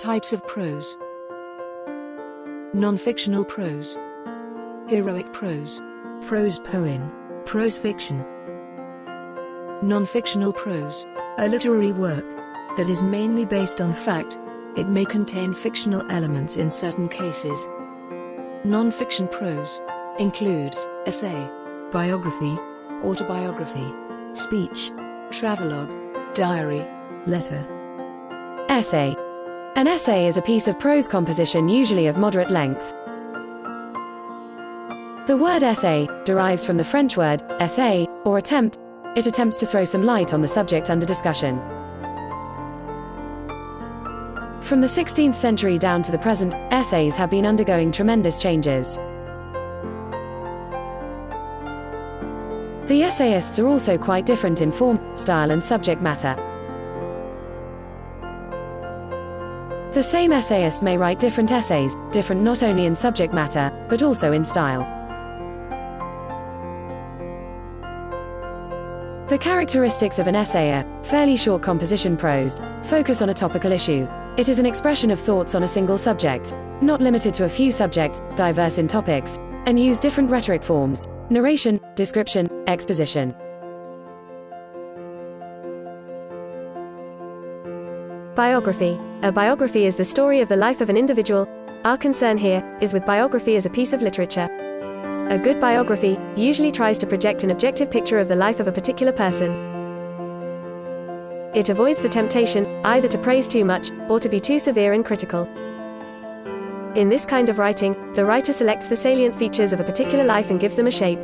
Types of prose. Nonfictional prose. Heroic prose. Prose poem. Prose fiction. Nonfictional prose. A literary work that is mainly based on fact. It may contain fictional elements in certain cases. Nonfiction prose includes essay, Biography, autobiography, speech, travelogue, diary, letter. Essay. An essay is a piece of prose composition usually of moderate length. The word essay derives from the French word essayer, or attempt. It attempts to throw some light on the subject under discussion. From the 16th century down to the present, essays have been undergoing tremendous changes. The essayists are also quite different in form, style and subject matter. The same essayist may write different essays, different not only in subject matter, but also in style. The characteristics of an essayer, fairly short composition prose, focus on a topical issue. It is an expression of thoughts on a single subject, not limited to a few subjects, diverse in topics, and use different rhetoric forms: narration, description, exposition. Biography. A biography is the story of the life of an individual. Our concern here is with biography as a piece of literature. A good biography usually tries to project an objective picture of the life of a particular person. It avoids the temptation either to praise too much or to be too severe and critical. In this kind of writing, the writer selects the salient features of a particular life and gives them a shape.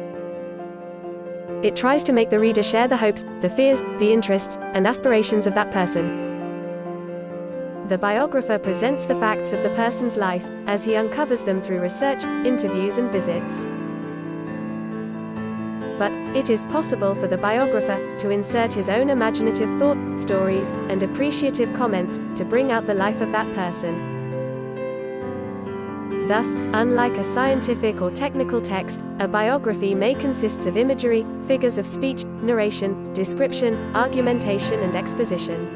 It tries to make the reader share the hopes, the fears, the interests, and aspirations of that person. The biographer presents the facts of the person's life, as he uncovers them through research, interviews and visits. But it is possible for the biographer to insert his own imaginative thought, stories, and appreciative comments to bring out the life of that person. Thus, unlike a scientific or technical text, a biography may consist of imagery, figures of speech, narration, description, argumentation and exposition.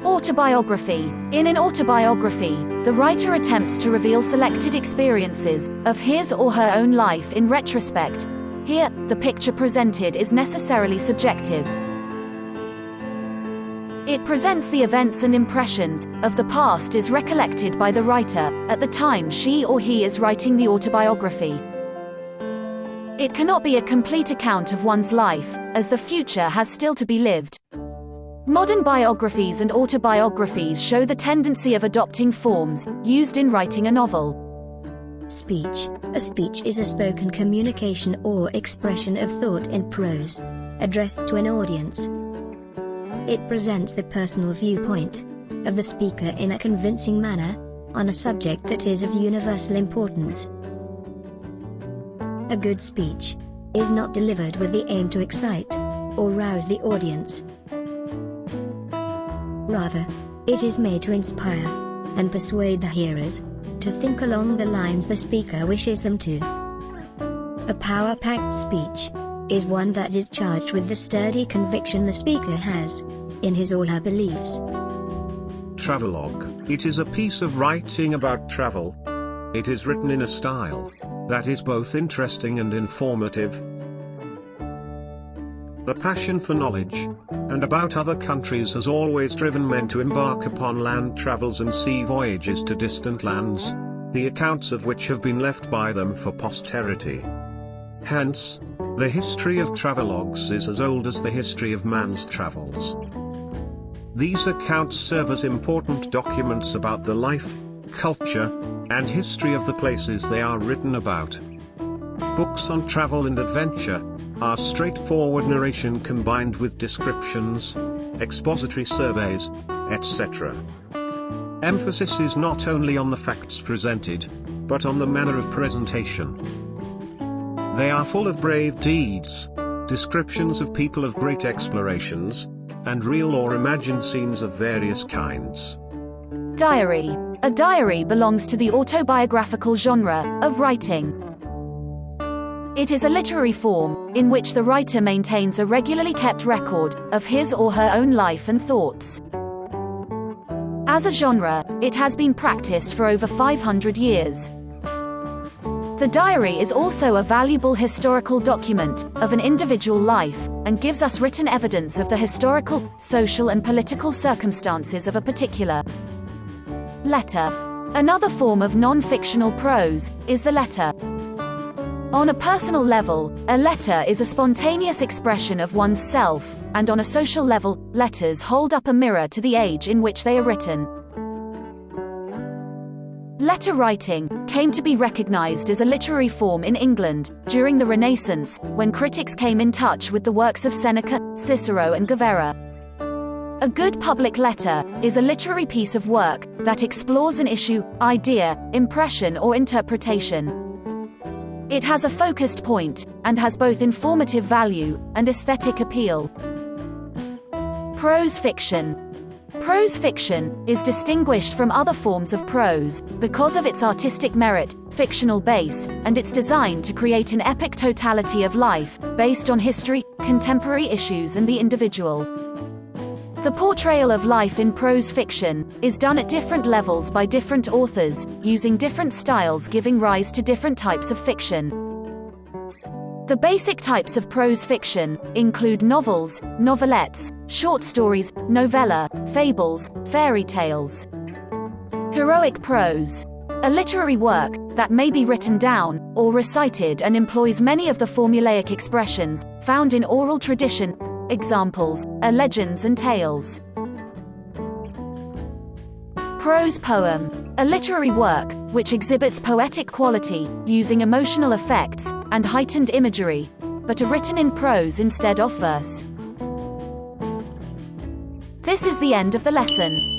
Autobiography. In an autobiography, the writer attempts to reveal selected experiences of his or her own life in retrospect. Here, the picture presented is necessarily subjective. It presents the events and impressions of the past is recollected by the writer at the time she or he is writing the autobiography. It cannot be a complete account of one's life, as the future has still to be lived. Modern biographies and autobiographies show the tendency of adopting forms used in writing a novel. Speech. A speech is a spoken communication or expression of thought in prose, addressed to an audience. It presents the personal viewpoint of the speaker in a convincing manner, on a subject that is of universal importance. A good speech is not delivered with the aim to excite or rouse the audience. Rather, it is made to inspire and persuade the hearers to think along the lines the speaker wishes them to. A power-packed speech is one that is charged with the sturdy conviction the speaker has in his or her beliefs. Travelogue. It is a piece of writing about travel. It is written in a style that is both interesting and informative. The passion for knowledge and about other countries has always driven men to embark upon land travels and sea voyages to distant lands, the accounts of which have been left by them for posterity. Hence, the history of travelogues is as old as the history of man's travels. These accounts serve as important documents about the life, culture, and history of the places they are written about. Books on travel and adventure are straightforward narration combined with descriptions, expository surveys, etc. Emphasis is not only on the facts presented, but on the manner of presentation. They are full of brave deeds, descriptions of people of great explorations, and real or imagined scenes of various kinds. Diary. A diary belongs to the autobiographical genre of writing. It is a literary form in which the writer maintains a regularly kept record of his or her own life and thoughts. As a genre, it has been practiced for over 500 years. The diary is also a valuable historical document of an individual life, and gives us written evidence of the historical, social and political circumstances of a particular letter. Another form of non-fictional prose is the letter. On a personal level, a letter is a spontaneous expression of one's self, and on a social level, letters hold up a mirror to the age in which they are written. Letter writing came to be recognized as a literary form in England during the Renaissance, when critics came in touch with the works of Seneca, Cicero and Guevara. A good public letter is a literary piece of work that explores an issue, idea, impression or interpretation. It has a focused point, and has both informative value and aesthetic appeal. Prose fiction. Prose fiction is distinguished from other forms of prose because of its artistic merit, fictional base, and its design to create an epic totality of life, based on history, contemporary issues and the individual. The portrayal of life in prose fiction is done at different levels by different authors, using different styles giving rise to different types of fiction. The basic types of prose fiction include novels, novelettes, short stories, novella, fables, fairy tales. Heroic prose. A literary work that may be written down or recited and employs many of the formulaic expressions found in oral tradition. Examples are legends and tales. Prose poem. A literary work which exhibits poetic quality, using emotional effects and heightened imagery, but are written in prose instead of verse. This is the end of the lesson.